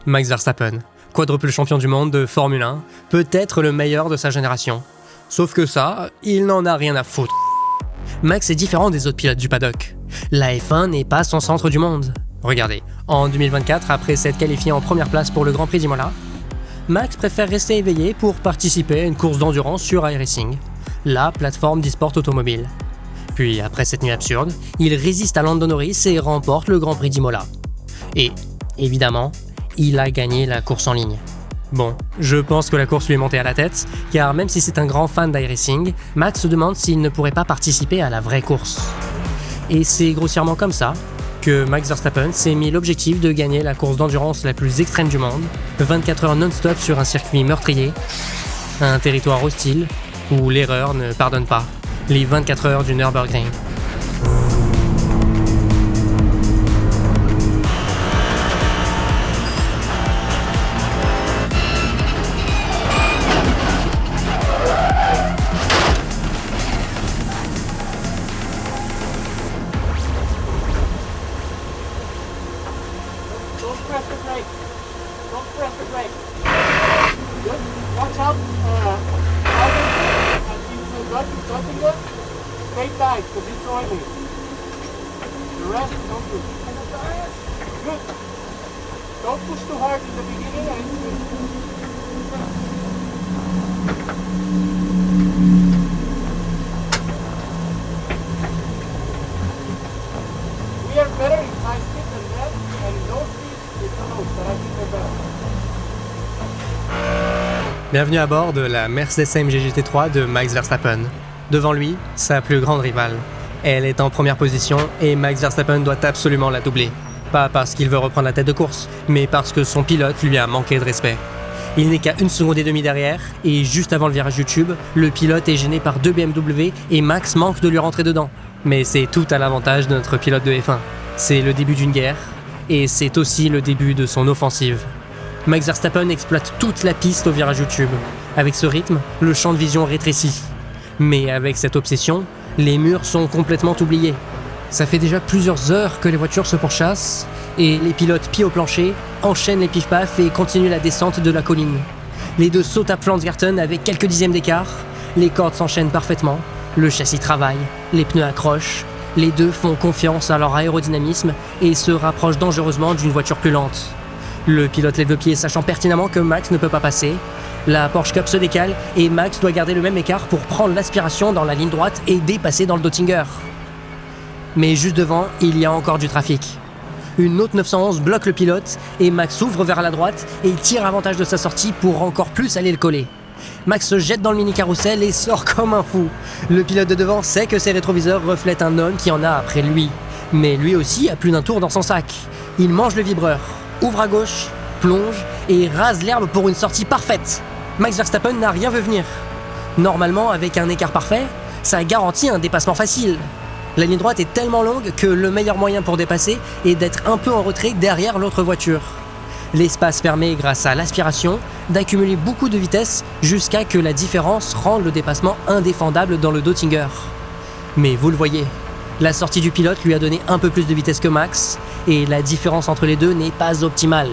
Max Verstappen, quadruple champion du monde de Formule 1, peut-être le meilleur de sa génération. Sauf que ça, il n'en a rien à foutre. Max est différent des autres pilotes du paddock. La F1 n'est pas son centre du monde. Regardez, en 2024, après s'être qualifié en première place pour le Grand Prix d'Imola, Max préfère rester éveillé pour participer à une course d'endurance sur iRacing, la plateforme d'e-sport automobile. Puis, après cette nuit absurde, il résiste à Lando Norris et remporte le Grand Prix d'Imola. Et, évidemment, il a gagné la course en ligne. Bon, je pense que la course lui est montée à la tête, car même si c'est un grand fan d'iRacing, Max se demande s'il ne pourrait pas participer à la vraie course. Et c'est grossièrement comme ça que Max Verstappen s'est mis l'objectif de gagner la course d'endurance la plus extrême du monde, 24 heures non-stop sur un circuit meurtrier, un territoire hostile où l'erreur ne pardonne pas, les 24 heures du Nürburgring. Don't press the brake. Good. Watch out. And keep touching it. Stay tight, because it's oily. The rest, don't do. Good. Don't push too hard in the beginning, and it's good. We are better in high speed than that, and in low speed, it's close, but I think they're better. Bienvenue à bord de la Mercedes AMG GT3 de Max Verstappen. Devant lui, sa plus grande rivale. Elle est en première position et Max Verstappen doit absolument la doubler. Pas parce qu'il veut reprendre la tête de course, mais parce que son pilote lui a manqué de respect. Il n'est qu'à 1 seconde et demie derrière, et juste avant le virage YouTube, le pilote est gêné par deux BMW et Max manque de lui rentrer dedans. Mais c'est tout à l'avantage de notre pilote de F1. C'est le début d'une guerre, et c'est aussi le début de son offensive. Max Verstappen exploite toute la piste au virage YouTube. Avec ce rythme, le champ de vision rétrécit. Mais avec cette obsession, les murs sont complètement oubliés. Ça fait déjà plusieurs heures que les voitures se pourchassent, et les pilotes pieds au plancher enchaînent les pif-paf et continuent la descente de la colline. Les deux sautent à Pflanzgarten avec quelques dixièmes d'écart, les cordes s'enchaînent parfaitement, le châssis travaille, les pneus accrochent, les deux font confiance à leur aérodynamisme et se rapprochent dangereusement d'une voiture plus lente. Le pilote lève le pied sachant pertinemment que Max ne peut pas passer. La Porsche Cup se décale et Max doit garder le même écart pour prendre l'aspiration dans la ligne droite et dépasser dans le Dottinger. Mais juste devant, il y a encore du trafic. Une autre 911 bloque le pilote et Max ouvre vers la droite et tire avantage de sa sortie pour encore plus aller le coller. Max se jette dans le mini-carrousel et sort comme un fou. Le pilote de devant sait que ses rétroviseurs reflètent un homme qui en a après lui. Mais lui aussi a plus d'un tour dans son sac. Il mange le vibreur, ouvre à gauche, plonge et rase l'herbe pour une sortie parfaite. Max Verstappen n'a rien vu venir. Normalement, avec un écart parfait, ça garantit un dépassement facile. La ligne droite est tellement longue que le meilleur moyen pour dépasser est d'être un peu en retrait derrière l'autre voiture. L'espace permet, grâce à l'aspiration, d'accumuler beaucoup de vitesse jusqu'à que la différence rende le dépassement indéfendable dans le Dottinger. Mais vous le voyez, la sortie du pilote lui a donné un peu plus de vitesse que Max, et la différence entre les deux n'est pas optimale.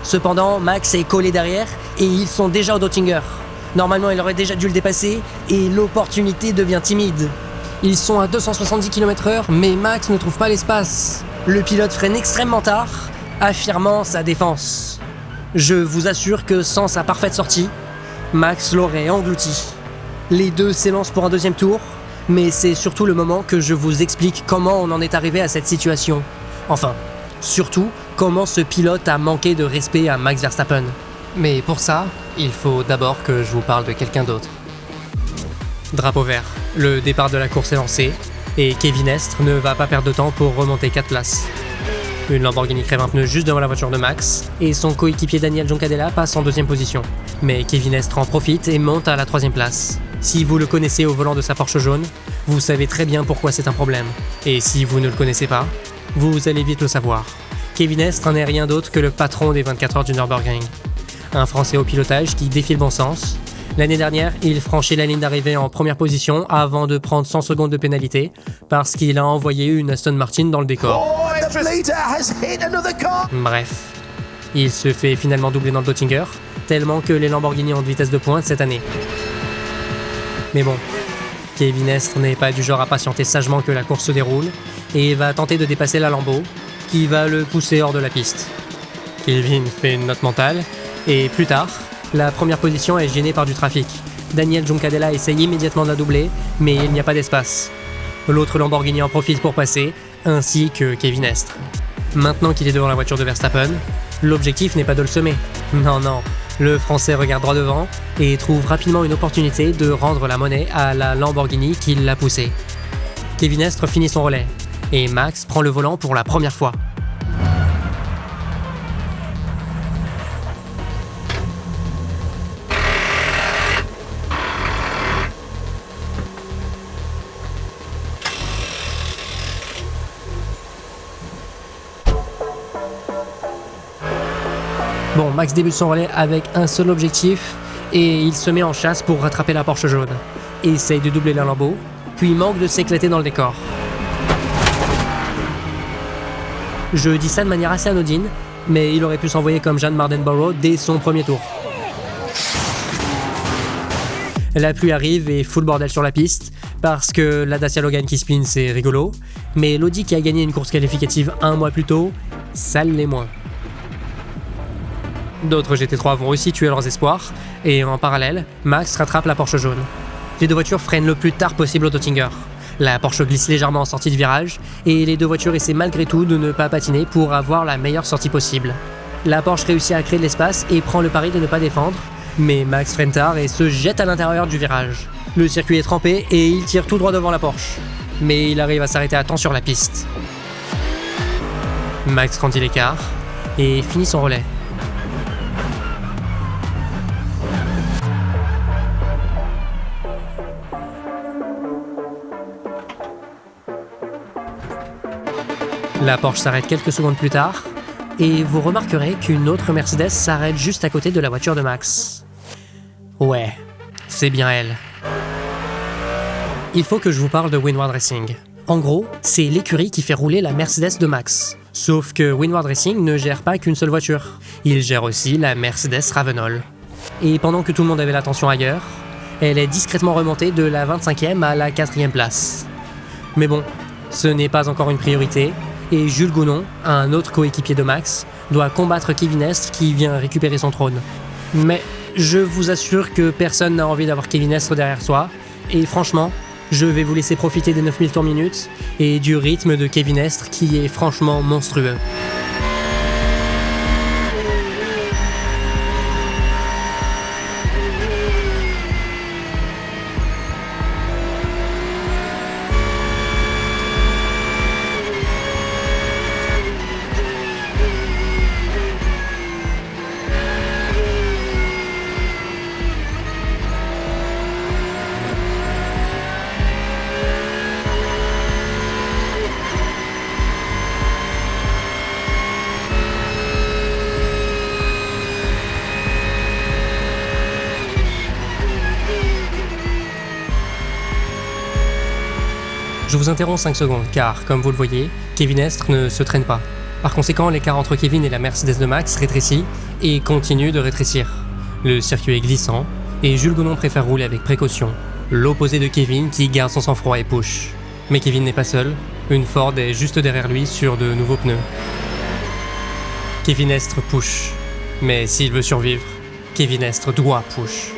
Cependant, Max est collé derrière, et ils sont déjà au Dottinger. Normalement, il aurait déjà dû le dépasser, et l'opportunité devient timide. Ils sont à 270 km/h, mais Max ne trouve pas l'espace. Le pilote freine extrêmement tard, affirmant sa défense. Je vous assure que sans sa parfaite sortie, Max l'aurait englouti. Les deux s'élancent pour un deuxième tour, mais c'est surtout le moment que je vous explique comment on en est arrivé à cette situation. Enfin, surtout, comment ce pilote a manqué de respect à Max Verstappen. Mais pour ça, il faut d'abord que je vous parle de quelqu'un d'autre. Drapeau vert, le départ de la course est lancé, et Kevin Estre ne va pas perdre de temps pour remonter 4 places. Une Lamborghini crève un pneu juste devant la voiture de Max, et son coéquipier Daniel Juncadella passe en deuxième position. Mais Kevin Estre en profite et monte à la 3e place. Si vous le connaissez au volant de sa Porsche jaune, vous savez très bien pourquoi c'est un problème. Et si vous ne le connaissez pas, vous allez vite le savoir. Kevin Estre n'est rien d'autre que le patron des 24 heures du Nürburgring. Un Français au pilotage qui défie le bon sens. L'année dernière, il franchit la ligne d'arrivée en première position avant de prendre 100 secondes de pénalité parce qu'il a envoyé une Aston Martin dans le décor. Bref, Il se fait finalement doubler dans le Dottinger, tellement que les Lamborghini ont de vitesse de pointe cette année. Mais bon, Kevin Estre n'est pas du genre à patienter sagement que la course se déroule, et va tenter de dépasser la Lambo, qui va le pousser hors de la piste. Kevin fait une note mentale, et plus tard, la première position est gênée par du trafic. Daniel Juncadella essaye immédiatement de la doubler, mais il n'y a pas d'espace. L'autre Lamborghini en profite pour passer, ainsi que Kevin Estre. Maintenant qu'il est devant la voiture de Verstappen, l'objectif n'est pas de le semer. Non, le Français regarde droit devant et trouve rapidement une opportunité de rendre la monnaie à la Lamborghini qui l'a poussé. Kevin Estre finit son relais, et Max prend le volant pour la première fois. Bon, Max débute son relais avec un seul objectif et il se met en chasse pour rattraper la Porsche jaune. Essaye de doubler la Lambo, puis manque de s'éclater dans le décor. Je dis ça de manière assez anodine, mais il aurait pu s'envoyer comme Jeanne Mardenborough dès son premier tour. La pluie arrive et fout le bordel sur la piste, parce que la Dacia Logan qui spin c'est rigolo, mais l'Audi qui a gagné une course qualificative un mois plus tôt, ça l'est moins. D'autres GT3 vont aussi tuer leurs espoirs, et en parallèle, Max rattrape la Porsche jaune. Les deux voitures freinent le plus tard possible au Dottinger. La Porsche glisse légèrement en sortie de virage, et les deux voitures essaient malgré tout de ne pas patiner pour avoir la meilleure sortie possible. La Porsche réussit à créer de l'espace et prend le pari de ne pas défendre, mais Max freine tard et se jette à l'intérieur du virage. Le circuit est trempé et il tire tout droit devant la Porsche, mais il arrive à s'arrêter à temps sur la piste. Max grandit l'écart et finit son relais. La Porsche s'arrête quelques secondes plus tard, et vous remarquerez qu'une autre Mercedes s'arrête juste à côté de la voiture de Max. Ouais, c'est bien elle. Il faut que je vous parle de Windward Racing. En gros, c'est l'écurie qui fait rouler la Mercedes de Max. Sauf que Windward Racing ne gère pas qu'une seule voiture. Il gère aussi la Mercedes Ravenol. Et pendant que tout le monde avait l'attention ailleurs, elle est discrètement remontée de la 25e à la 4e place. Mais bon, ce n'est pas encore une priorité, et Jules Gounon, un autre coéquipier de Max, doit combattre Kevin Estre qui vient récupérer son trône. Mais je vous assure que personne n'a envie d'avoir Kevin Estre derrière soi, et franchement, je vais vous laisser profiter des 9000 tours minutes et du rythme de Kevin Estre qui est franchement monstrueux. Je vous interromps 5 secondes car, comme vous le voyez, Kevin Estre ne se traîne pas. Par conséquent, l'écart entre Kevin et la Mercedes de Max rétrécit et continue de rétrécir. Le circuit est glissant et Jules Gounon préfère rouler avec précaution, l'opposé de Kevin qui garde son sang-froid et push. Mais Kevin n'est pas seul, une Ford est juste derrière lui sur de nouveaux pneus. Kevin Estre push. Mais s'il veut survivre, Kevin Estre doit push.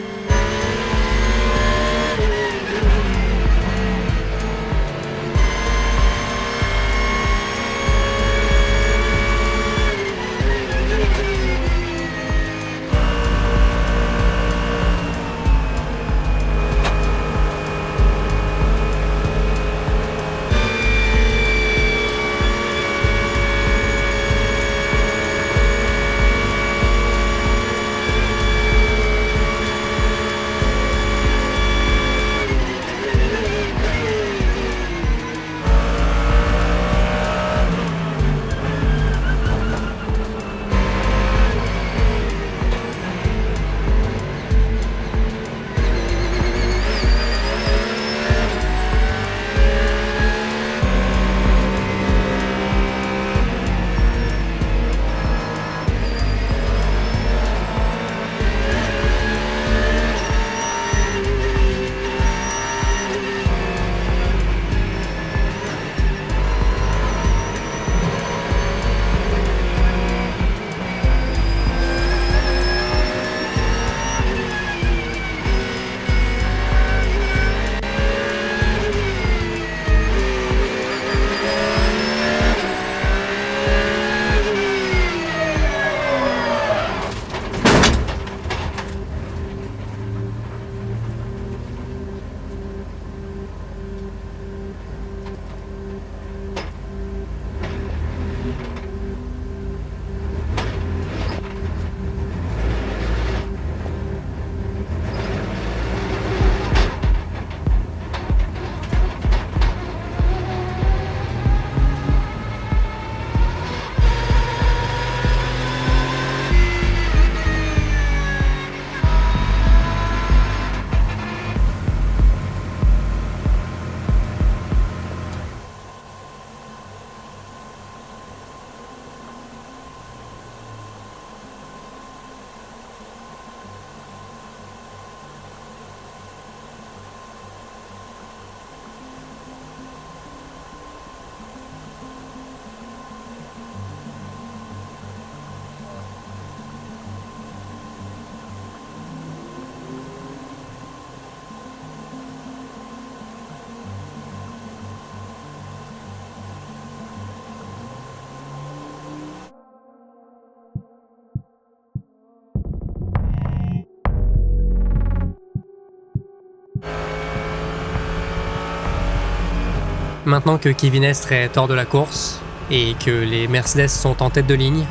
Maintenant que Kevin Estre est hors de la course et que les Mercedes sont en tête de ligne,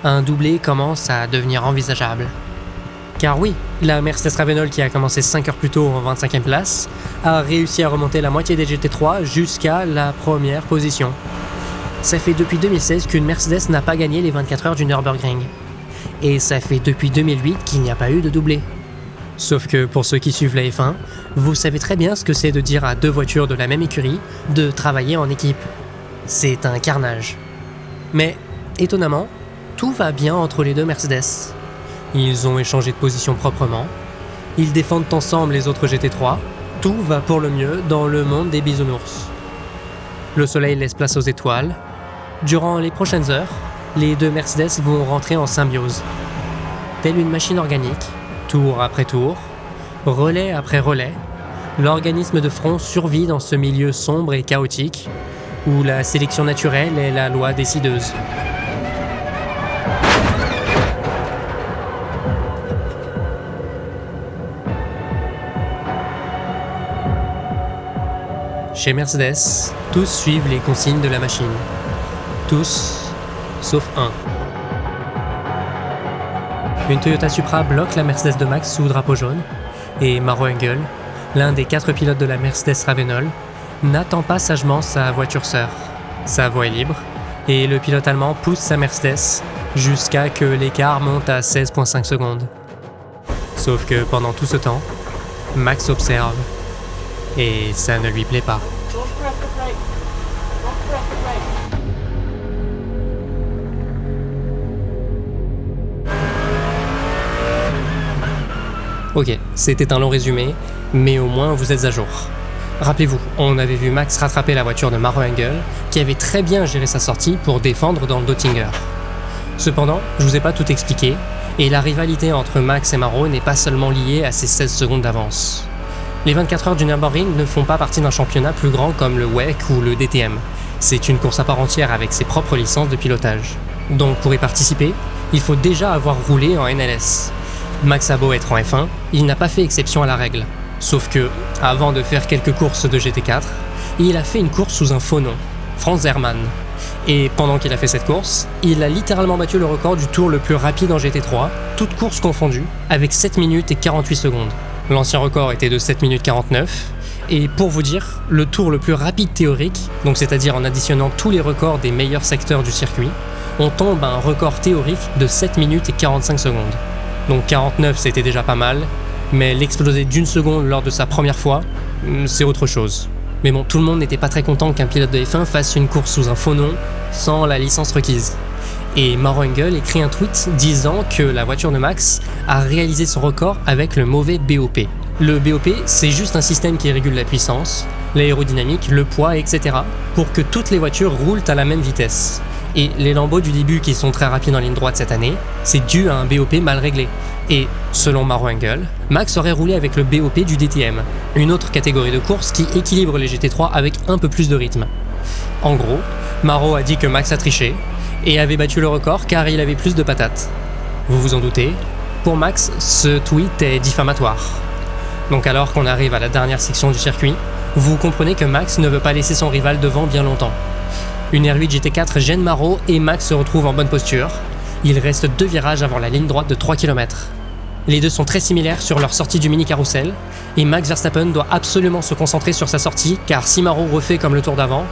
un doublé commence à devenir envisageable. Car oui, la Mercedes Ravenol qui a commencé 5 heures plus tôt en 25e place a réussi à remonter la moitié des GT3 jusqu'à la première position. Ça fait depuis 2016 qu'une Mercedes n'a pas gagné les 24 heures du Nürburgring. Et ça fait depuis 2008 qu'il n'y a pas eu de doublé. Sauf que pour ceux qui suivent la F1, vous savez très bien ce que c'est de dire à deux voitures de la même écurie de travailler en équipe. C'est un carnage. Mais, étonnamment, tout va bien entre les deux Mercedes. Ils ont échangé de position proprement, ils défendent ensemble les autres GT3, tout va pour le mieux dans le monde des bisounours. Le soleil laisse place aux étoiles. Durant les prochaines heures, les deux Mercedes vont rentrer en symbiose. Telle une machine organique, tour après tour, relais après relais, l'organisme de front survit dans ce milieu sombre et chaotique, où la sélection naturelle est la loi décideuse. Chez Mercedes, tous suivent les consignes de la machine. Tous, sauf un. Une Toyota Supra bloque la Mercedes de Max sous drapeau jaune, et Maro Engel, l'un des 4 pilotes de la Mercedes Ravenol, n'attend pas sagement sa voiture sœur. Sa voie est libre, et le pilote allemand pousse sa Mercedes jusqu'à que l'écart monte à 16,5 secondes. Sauf que pendant tout ce temps, Max observe, et ça ne lui plaît pas. Don't press the brake. Don't press the brake. Ok, c'était un long résumé, mais au moins vous êtes à jour. Rappelez-vous, on avait vu Max rattraper la voiture de Maro Engel, qui avait très bien géré sa sortie pour défendre dans le Dottinger. Cependant, je vous ai pas tout expliqué, et la rivalité entre Max et Maro n'est pas seulement liée à ces 16 secondes d'avance. Les 24 heures du Nürburgring ne font pas partie d'un championnat plus grand comme le WEC ou le DTM. C'est une course à part entière avec ses propres licences de pilotage. Donc pour y participer, il faut déjà avoir roulé en NLS. Max a beau être en F1, il n'a pas fait exception à la règle. Sauf que, avant de faire quelques courses de GT4, il a fait une course sous un faux nom, Franz Hermann. Et pendant qu'il a fait cette course, il a littéralement battu le record du tour le plus rapide en GT3, toutes courses confondues, avec 7 minutes et 48 secondes. L'ancien record était de 7 minutes 49, et pour vous dire, le tour le plus rapide théorique, donc c'est-à-dire en additionnant tous les records des meilleurs secteurs du circuit, on tombe à un record théorique de 7 minutes et 45 secondes. Donc 49 c'était déjà pas mal, mais l'exploser d'une seconde lors de sa première fois, c'est autre chose. Mais bon, tout le monde n'était pas très content qu'un pilote de F1 fasse une course sous un faux nom, sans la licence requise. Et Maro Engel écrit un tweet disant que la voiture de Max a réalisé son record avec le mauvais BOP. Le BOP, c'est juste un système qui régule la puissance, l'aérodynamique, le poids, etc. pour que toutes les voitures roulent à la même vitesse. Et les Lambeaux du début qui sont très rapides en ligne droite cette année, c'est dû à un BOP mal réglé. Et, selon Maro Engel, Max aurait roulé avec le BOP du DTM, une autre catégorie de course qui équilibre les GT3 avec un peu plus de rythme. En gros, Maro a dit que Max a triché, et avait battu le record car il avait plus de patates. Vous vous en doutez, pour Max, ce tweet est diffamatoire. Donc alors qu'on arrive à la dernière section du circuit, vous comprenez que Max ne veut pas laisser son rival devant bien longtemps. Une R8 GT4 gêne Maro et Max se retrouve en bonne posture. Il reste 2 virages avant la ligne droite de 3 km. Les deux sont très similaires sur leur sortie du mini carrousel, et Max Verstappen doit absolument se concentrer sur sa sortie car si Maro refait comme le tour d'avant,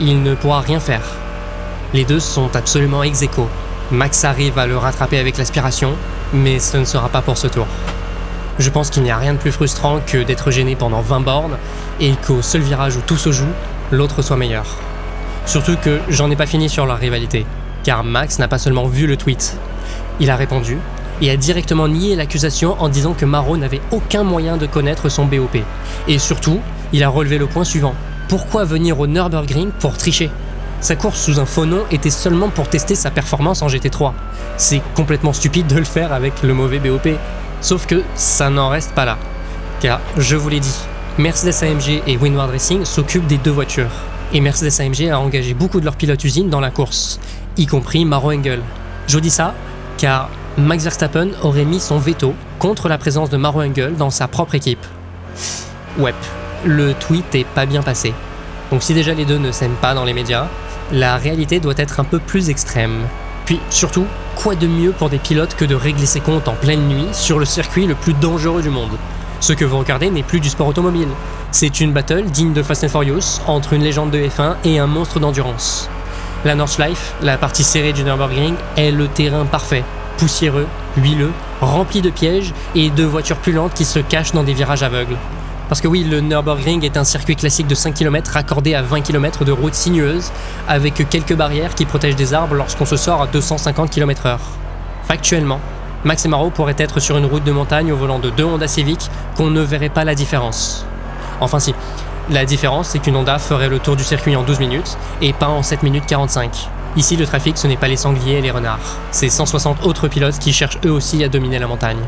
il ne pourra rien faire. Les deux sont absolument ex-aequo. Max arrive à le rattraper avec l'aspiration, mais ce ne sera pas pour ce tour. Je pense qu'il n'y a rien de plus frustrant que d'être gêné pendant 20 bornes et qu'au seul virage où tout se joue, l'autre soit meilleur. Surtout que j'en ai pas fini sur leur rivalité, car Max n'a pas seulement vu le tweet, il a répondu et a directement nié l'accusation en disant que Maro n'avait aucun moyen de connaître son BOP. Et surtout, il a relevé le point suivant. Pourquoi venir au Nürburgring pour tricher ? Sa course sous un faux nom était seulement pour tester sa performance en GT3. C'est complètement stupide de le faire avec le mauvais BOP. Sauf que ça n'en reste pas là. Car, je vous l'ai dit, Mercedes-AMG et Windward Racing s'occupent des deux voitures. Et Mercedes-AMG a engagé beaucoup de leurs pilotes usines dans la course, y compris Maro Engel. Je dis ça car Max Verstappen aurait mis son veto contre la présence de Maro Engel dans sa propre équipe. Ouais, le tweet est pas bien passé. Donc si déjà les deux ne s'aiment pas dans les médias, la réalité doit être un peu plus extrême. Puis surtout, quoi de mieux pour des pilotes que de régler ses comptes en pleine nuit sur le circuit le plus dangereux du monde? Ce que vous regardez n'est plus du sport automobile. C'est une battle digne de Fast and Furious entre une légende de F1 et un monstre d'endurance. La Nordschleife, la partie serrée du Nürburgring, est le terrain parfait. Poussiéreux, huileux, rempli de pièges et de voitures plus lentes qui se cachent dans des virages aveugles. Parce que oui, le Nürburgring est un circuit classique de 5 km raccordé à 20 km de routes sinueuses, avec quelques barrières qui protègent des arbres lorsqu'on se sort à 250 km/h. Factuellement, Max et Maro pourraient être sur une route de montagne au volant de deux Honda Civic qu'on ne verrait pas la différence. Enfin si, la différence c'est qu'une Honda ferait le tour du circuit en 12 minutes et pas en 7 minutes 45. Ici le trafic ce n'est pas les sangliers et les renards, c'est 160 autres pilotes qui cherchent eux aussi à dominer la montagne.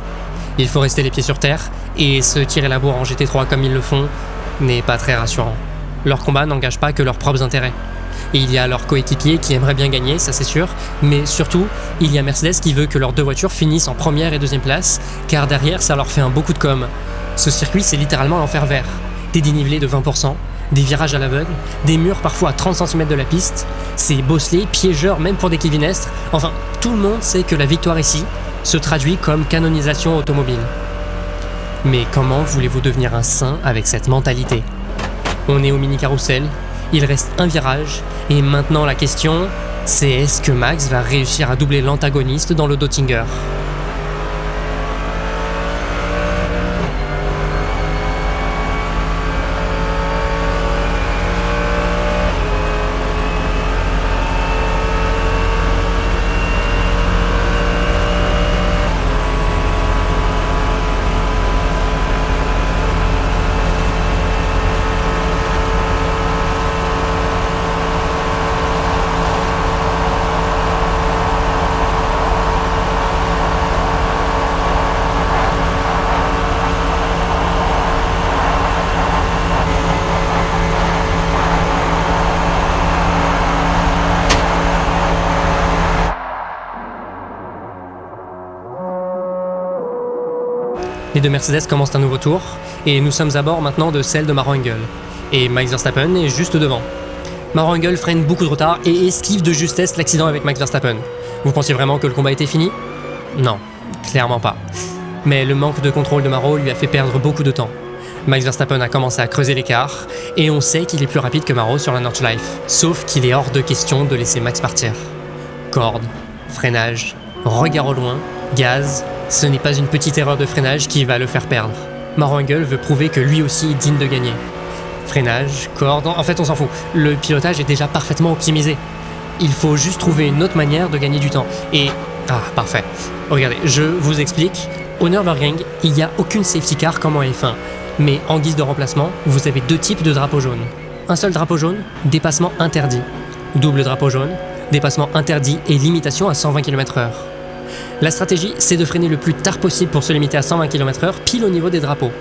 Il faut rester les pieds sur terre, et se tirer la bourre en GT3 comme ils le font n'est pas très rassurant. Leur combat n'engage pas que leurs propres intérêts. Et il y a leurs coéquipiers qui aimeraient bien gagner, ça c'est sûr, mais surtout, il y a Mercedes qui veut que leurs deux voitures finissent en première et deuxième place, car derrière ça leur fait un beau coup de com'. Ce circuit c'est littéralement l'enfer vert. Des dénivelés de 20%, des virages à l'aveugle, des murs parfois à 30 cm de la piste, c'est bosselé, piégeur même pour des Kevinestres, enfin tout le monde sait que la victoire ici se traduit comme canonisation automobile. Mais comment voulez-vous devenir un saint avec cette mentalité? On est au mini-carrousel, il reste un virage, et maintenant la question, c'est est-ce que Max va réussir à doubler l'antagoniste dans le Dottinger? Les deux Mercedes commencent un nouveau tour, et nous sommes à bord maintenant de celle de Maro Engel. Et Max Verstappen est juste devant. Maro Engel freine beaucoup de retard et esquive de justesse l'accident avec Max Verstappen. Vous pensiez vraiment que le combat était fini? Non, clairement pas. Mais le manque de contrôle de Maro lui a fait perdre beaucoup de temps. Max Verstappen a commencé à creuser l'écart, et on sait qu'il est plus rapide que Maro sur la Nordschleife. Sauf qu'il est hors de question de laisser Max partir. Corde, freinage, regard au loin, gaz, ce n'est pas une petite erreur de freinage qui va le faire perdre. Maro Engel veut prouver que lui aussi est digne de gagner. Freinage, corde, en fait on s'en fout. Le pilotage est déjà parfaitement optimisé. Il faut juste trouver une autre manière de gagner du temps. Et... ah, parfait. Regardez, je vous explique. Au Nürburgring, il n'y a aucune safety car comme en F1. Mais en guise de remplacement, vous avez deux types de drapeaux jaunes. Un seul drapeau jaune, dépassement interdit. Double drapeau jaune, dépassement interdit et limitation à 120 km/h. La stratégie, c'est de freiner le plus tard possible pour se limiter à 120 km/h, pile au niveau des drapeaux.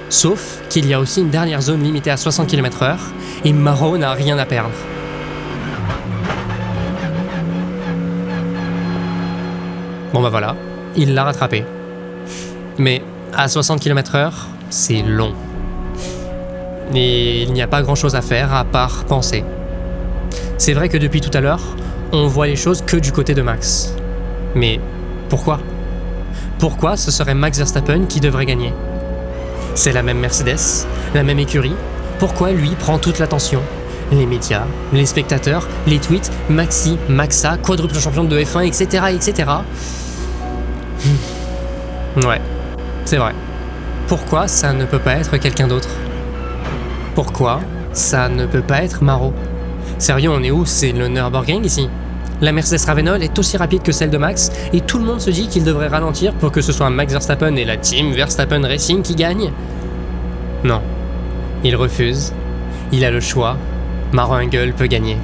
Sauf qu'il y a aussi une dernière zone limitée à 60 km/h, et Maro n'a rien à perdre. Bon bah voilà, il l'a rattrapé. Mais à 60 km/h, c'est long. Et il n'y a pas grand chose à faire à part penser. C'est vrai que depuis tout à l'heure, on voit les choses que du côté de Max. Mais pourquoi? Pourquoi ce serait Max Verstappen qui devrait gagner? C'est la même Mercedes, la même écurie. Pourquoi lui prend toute l'attention? Les médias, les spectateurs, les tweets, Maxi, Maxa, quadruple champion de F1, etc. etc. Ouais, c'est vrai. Pourquoi ça ne peut pas être quelqu'un d'autre? Pourquoi ça ne peut pas être Maro? Sérieux, on est où? C'est le Nürburgring ici? La Mercedes Ravenol est aussi rapide que celle de Max, et tout le monde se dit qu'il devrait ralentir pour que ce soit Max Verstappen et la team Verstappen Racing qui gagnent? Non. Il refuse. Il a le choix. Maro Engel peut gagner.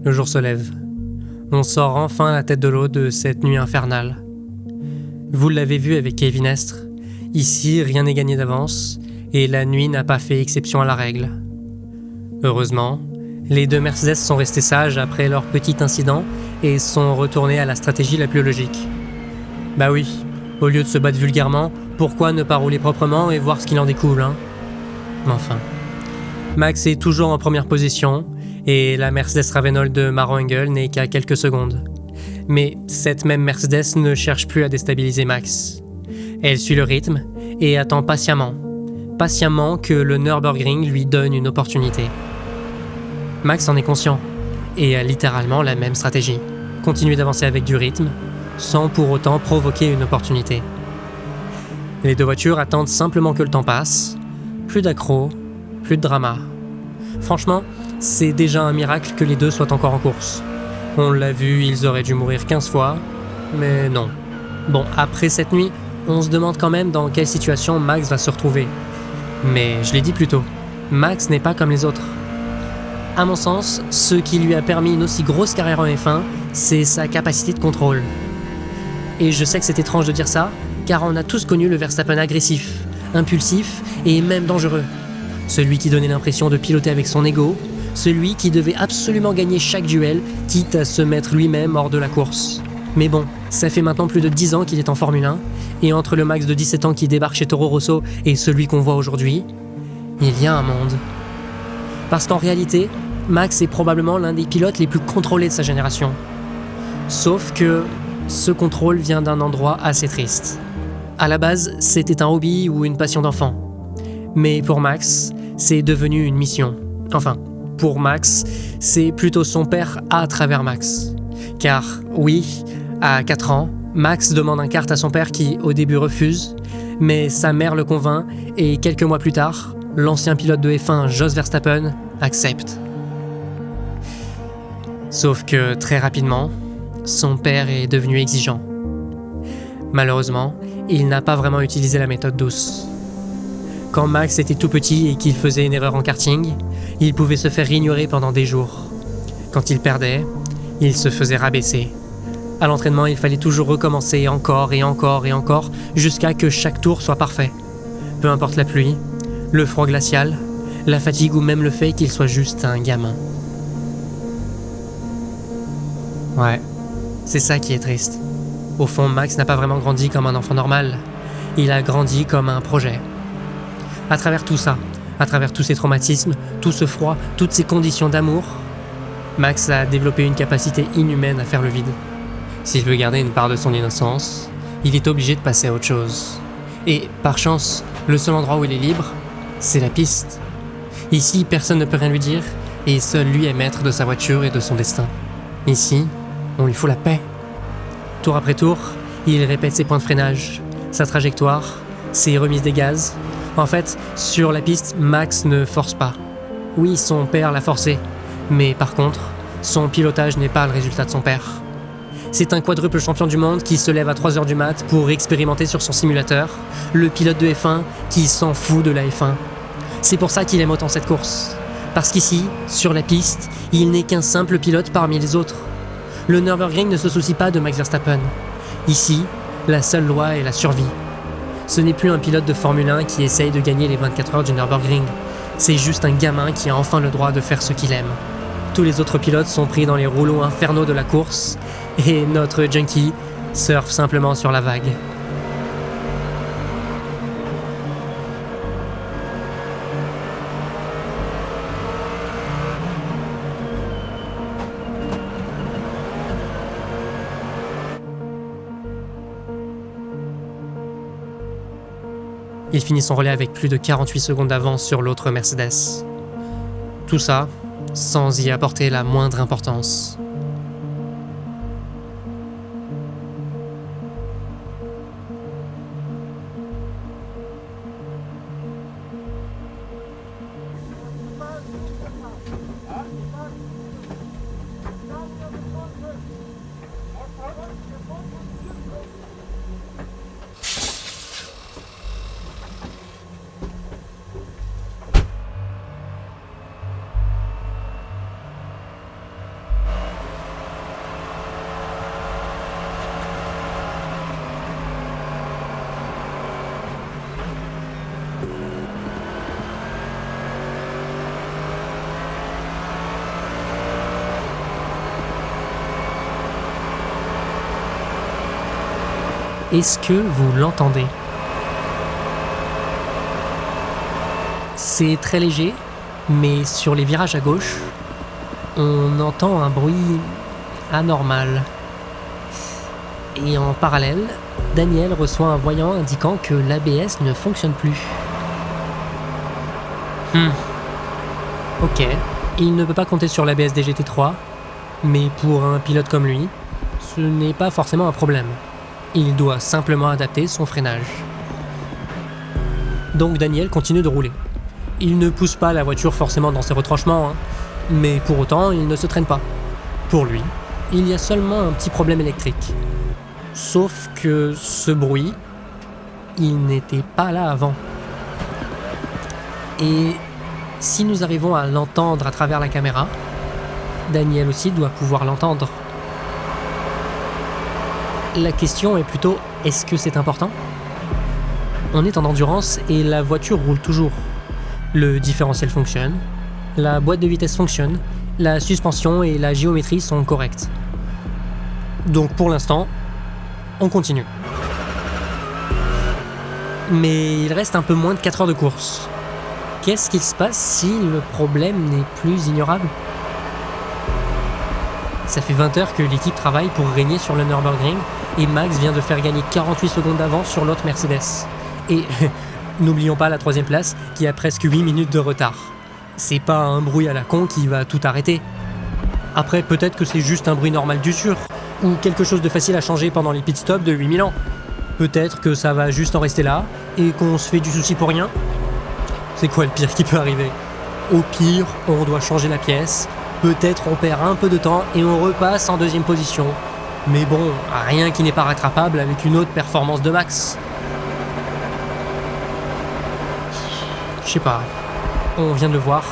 Le jour se lève. On sort enfin la tête de l'eau de cette nuit infernale. Vous l'avez vu avec Kevin Estre, ici rien n'est gagné d'avance et la nuit n'a pas fait exception à la règle. Heureusement, les deux Mercedes sont restés sages après leur petit incident et sont retournés à la stratégie la plus logique. Bah oui, au lieu de se battre vulgairement, pourquoi ne pas rouler proprement et voir ce qu'il en découle, hein? Enfin, Max est toujours en première position et la Mercedes Ravenol de Maro Engel n'est qu'à quelques secondes. Mais cette même Mercedes ne cherche plus à déstabiliser Max. Elle suit le rythme et attend patiemment que le Nürburgring lui donne une opportunité. Max en est conscient et a littéralement la même stratégie. Continuer d'avancer avec du rythme, sans pour autant provoquer une opportunité. Les deux voitures attendent simplement que le temps passe. Plus d'accros, plus de drama. Franchement, c'est déjà un miracle que les deux soient encore en course. On l'a vu, ils auraient dû mourir 15 fois, mais non. Bon, après cette nuit, on se demande quand même dans quelle situation Max va se retrouver. Mais je l'ai dit plus tôt, Max n'est pas comme les autres. À mon sens, ce qui lui a permis une aussi grosse carrière en F1, c'est sa capacité de contrôle. Et je sais que c'est étrange de dire ça, car on a tous connu le Verstappen agressif, impulsif et même dangereux. Celui qui donnait l'impression de piloter avec son ego, celui qui devait absolument gagner chaque duel, quitte à se mettre lui-même hors de la course. Mais bon, ça fait maintenant plus de 10 ans qu'il est en Formule 1, et entre le Max de 17 ans qui débarque chez Toro Rosso et celui qu'on voit aujourd'hui, il y a un monde. Parce qu'en réalité, Max est probablement l'un des pilotes les plus contrôlés de sa génération. Sauf que ce contrôle vient d'un endroit assez triste. À la base, c'était un hobby ou une passion d'enfant. Mais pour Max, c'est devenu une mission. Enfin, pour Max, c'est plutôt son père à travers Max. Car oui, à 4 ans, Max demande un kart à son père qui, au début, refuse, mais sa mère le convainc et quelques mois plus tard, l'ancien pilote de F1 Jos Verstappen accepte. Sauf que très rapidement, son père est devenu exigeant. Malheureusement, il n'a pas vraiment utilisé la méthode douce. Quand Max était tout petit et qu'il faisait une erreur en karting, il pouvait se faire ignorer pendant des jours. Quand il perdait, il se faisait rabaisser. À l'entraînement, il fallait toujours recommencer encore et encore et encore, jusqu'à que chaque tour soit parfait. Peu importe la pluie, le froid glacial, la fatigue ou même le fait qu'il soit juste un gamin. Ouais, c'est ça qui est triste. Au fond, Max n'a pas vraiment grandi comme un enfant normal. Il a grandi comme un projet. À travers tout ça, à travers tous ces traumatismes, tout ce froid, toutes ces conditions d'amour, Max a développé une capacité inhumaine à faire le vide. S'il veut garder une part de son innocence, il est obligé de passer à autre chose. Et, par chance, le seul endroit où il est libre, c'est la piste. Ici, personne ne peut rien lui dire, et seul lui est maître de sa voiture et de son destin. Ici, on lui fout la paix. Tour après tour, il répète ses points de freinage, sa trajectoire, ses remises des gaz. En fait, sur la piste, Max ne force pas. Oui, son père l'a forcé, mais par contre, son pilotage n'est pas le résultat de son père. C'est un quadruple champion du monde qui se lève à 3h du mat pour expérimenter sur son simulateur, le pilote de F1 qui s'en fout de la F1. C'est pour ça qu'il aime autant cette course. Parce qu'ici, sur la piste, il n'est qu'un simple pilote parmi les autres. Le Nürburgring ne se soucie pas de Max Verstappen. Ici, la seule loi est la survie. Ce n'est plus un pilote de Formule 1 qui essaye de gagner les 24 heures du Nürburgring. C'est juste un gamin qui a enfin le droit de faire ce qu'il aime. Tous les autres pilotes sont pris dans les rouleaux infernaux de la course et notre junkie surfe simplement sur la vague. Il finit son relais avec plus de 48 secondes d'avance sur l'autre Mercedes. Tout ça, sans y apporter la moindre importance. Est-ce que vous l'entendez? C'est très léger, mais sur les virages à gauche, on entend un bruit anormal. Et en parallèle, Daniel reçoit un voyant indiquant que l'ABS ne fonctionne plus. Ok, il ne peut pas compter sur l'ABS des GT3, mais pour un pilote comme lui, ce n'est pas forcément un problème. Il doit simplement adapter son freinage. Donc Daniel continue de rouler. Il ne pousse pas la voiture forcément dans ses retranchements, mais pour autant, il ne se traîne pas. Pour lui, il y a seulement un petit problème électrique. Sauf que ce bruit, il n'était pas là avant. Et si nous arrivons à l'entendre à travers la caméra, Daniel aussi doit pouvoir l'entendre. La question est plutôt, est-ce que c'est important? On est en endurance et la voiture roule toujours. Le différentiel fonctionne, la boîte de vitesse fonctionne, la suspension et la géométrie sont correctes. Donc pour l'instant, on continue. Mais il reste un peu moins de 4 heures de course. Qu'est-ce qu'il se passe si le problème n'est plus ignorable? Ça fait 20 heures que l'équipe travaille pour régner sur le Nürburgring et Max vient de faire gagner 48 secondes d'avance sur l'autre Mercedes. Et n'oublions pas la 3ème place qui a presque 8 minutes de retard. C'est pas un bruit à la con qui va tout arrêter. Après, peut-être que c'est juste un bruit normal d'usure, ou quelque chose de facile à changer pendant les pit stops de 8000 ans. Peut-être que ça va juste en rester là, et qu'on se fait du souci pour rien. C'est quoi le pire qui peut arriver? Au pire, on doit changer la pièce, peut-être on perd un peu de temps et on repasse en 2ème position. Mais bon, rien qui n'est pas rattrapable avec une autre performance de Max. Je sais pas, on vient de le voir,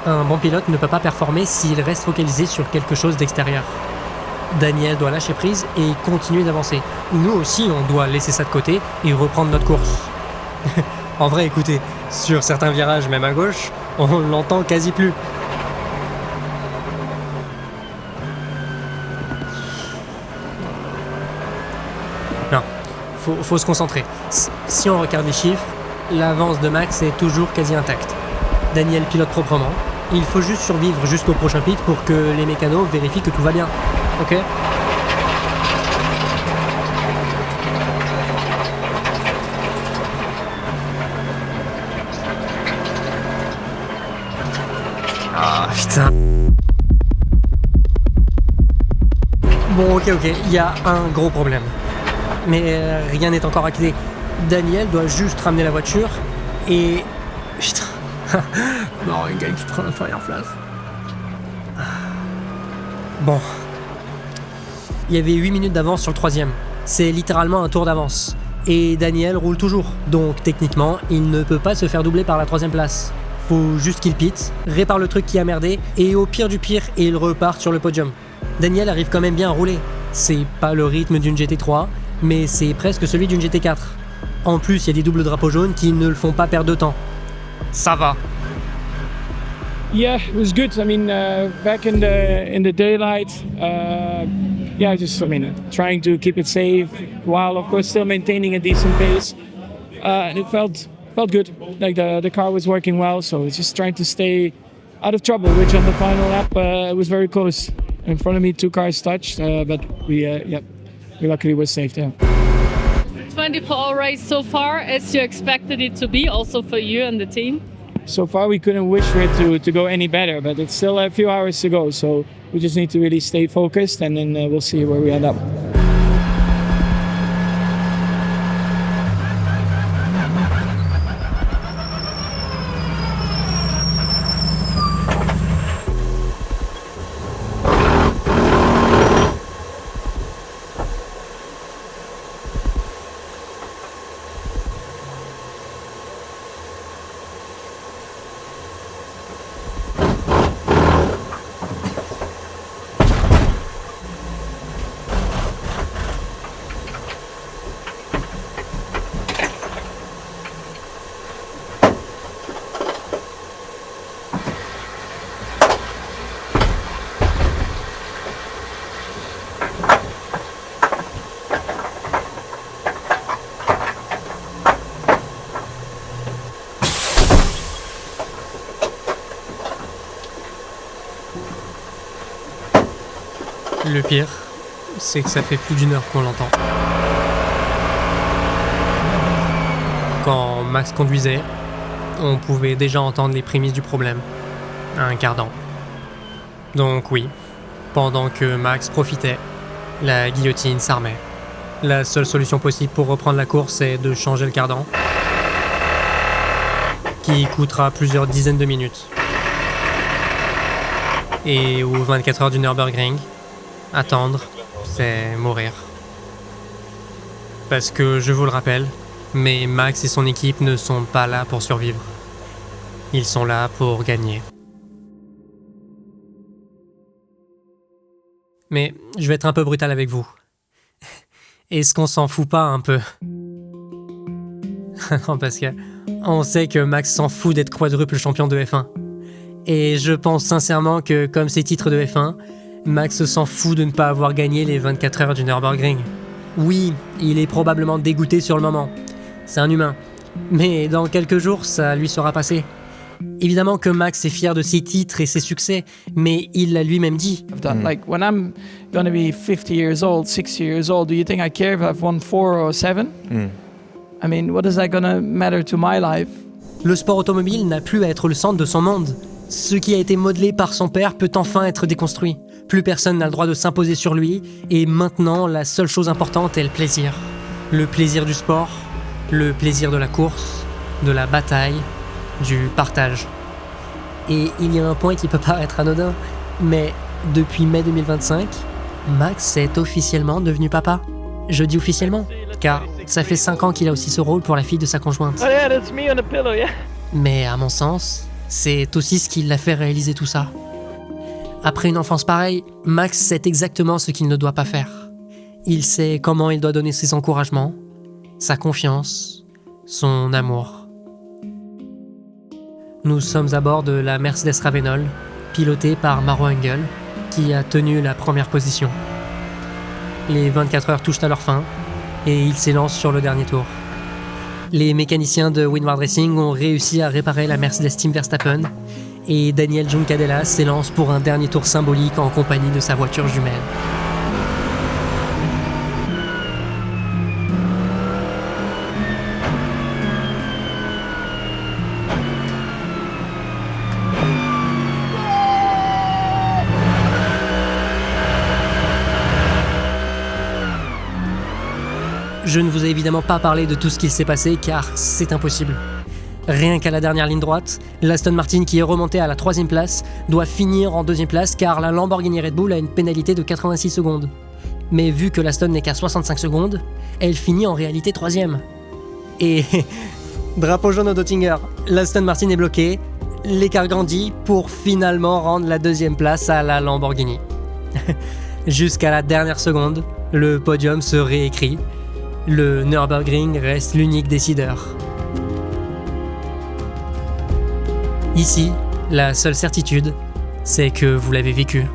un bon pilote ne peut pas performer s'il reste focalisé sur quelque chose d'extérieur. Daniel doit lâcher prise et continuer d'avancer. Nous aussi, on doit laisser ça de côté et reprendre notre course. En vrai, écoutez, sur certains virages, même à gauche, on l'entend quasi plus. Non, faut se concentrer. Si on regarde les chiffres, l'avance de Max est toujours quasi intacte. Daniel pilote proprement. Il faut juste survivre jusqu'au prochain pit pour que les mécanos vérifient que tout va bien. Ok? Ah putain. Bon ok, il y a un gros problème. Mais rien n'est encore acté. Daniel doit juste ramener la voiture et... Putain. Non, une gueule qui prend la première place. Bon. Il y avait 8 minutes d'avance sur le 3ème. C'est littéralement un tour d'avance. Et Daniel roule toujours. Donc techniquement, il ne peut pas se faire doubler par la 3ème place. Faut juste qu'il pite, répare le truc qui a merdé, et au pire du pire, il repart sur le podium. Daniel arrive quand même bien à rouler. C'est pas le rythme d'une GT3, mais c'est presque celui d'une GT4. En plus, il y a des doubles drapeaux jaunes qui ne le font pas perdre de temps. Ça va. Yeah, it was good. I mean, back in the daylight, trying to keep it safe while, of course, still maintaining a decent pace. And it felt good. Like the car was working well, so it's just trying to stay out of trouble. Which on the final lap was very close. In front of me, 2 cars touched, but we luckily were safe there. 24-hour race so far, as you expected it to be, also for you and the team? So far, we couldn't wish for it to go any better, but it's still a few hours to go, so we just need to really stay focused, and then we'll see where we end up. Le pire, c'est que ça fait plus d'1 heure qu'on l'entend. Quand Max conduisait, on pouvait déjà entendre les prémices du problème, à un cardan. Donc oui, pendant que Max profitait, la guillotine s'armait. La seule solution possible pour reprendre la course est de changer le cardan, qui coûtera plusieurs dizaines de minutes. Et aux 24 heures du Nürburgring, attendre, c'est mourir. Parce que, je vous le rappelle, mais Max et son équipe ne sont pas là pour survivre. Ils sont là pour gagner. Mais je vais être un peu brutal avec vous. Est-ce qu'on s'en fout pas un peu? Non, parce que on sait que Max s'en fout d'être quadruple champion de F1. Et je pense sincèrement que, comme ses titres de F1, Max s'en fout de ne pas avoir gagné les 24 heures du Nürburgring. Oui, il est probablement dégoûté sur le moment. C'est un humain. Mais dans quelques jours, ça lui sera passé. Évidemment que Max est fier de ses titres et ses succès, mais il l'a lui-même dit. Like when I'm gonna be 50 years old, 60 years old, do you think I care if I've won 4 or 7? I mean, what is that gonna matter to my life? Le sport automobile n'a plus à être le centre de son monde. Ce qui a été modelé par son père peut enfin être déconstruit. Plus personne n'a le droit de s'imposer sur lui, et maintenant, la seule chose importante est le plaisir. Le plaisir du sport, le plaisir de la course, de la bataille, du partage. Et il y a un point qui peut paraître anodin, mais depuis mai 2025, Max est officiellement devenu papa. Je dis officiellement, car ça fait 5 ans qu'il a aussi ce rôle pour la fille de sa conjointe. Oh yeah, that's me on the pillow, yeah. Mais à mon sens, c'est aussi ce qui l'a fait réaliser tout ça. Après une enfance pareille, Max sait exactement ce qu'il ne doit pas faire. Il sait comment il doit donner ses encouragements, sa confiance, son amour. Nous sommes à bord de la Mercedes Ravenol, pilotée par Maro Engel, qui a tenu la première position. Les 24 heures touchent à leur fin, et ils s'élancent sur le dernier tour. Les mécaniciens de Winward Racing ont réussi à réparer la Mercedes Team Verstappen, et Daniel Juncadella s'élance pour un dernier tour symbolique en compagnie de sa voiture jumelle. Je ne vous ai évidemment pas parlé de tout ce qu'il s'est passé car c'est impossible. Rien qu'à la dernière ligne droite, l'Aston Martin qui est remonté à la 3e place doit finir en 2e place car la Lamborghini Red Bull a une pénalité de 86 secondes. Mais vu que l'Aston n'est qu'à 65 secondes, elle finit en réalité 3e. Et drapeau jaune au Dottinger, l'Aston Martin est bloqué, l'écart grandit pour finalement rendre la 2e place à la Lamborghini. Jusqu'à la dernière seconde, le podium se réécrit. Le Nürburgring reste l'unique décideur. Ici, la seule certitude, c'est que vous l'avez vécu.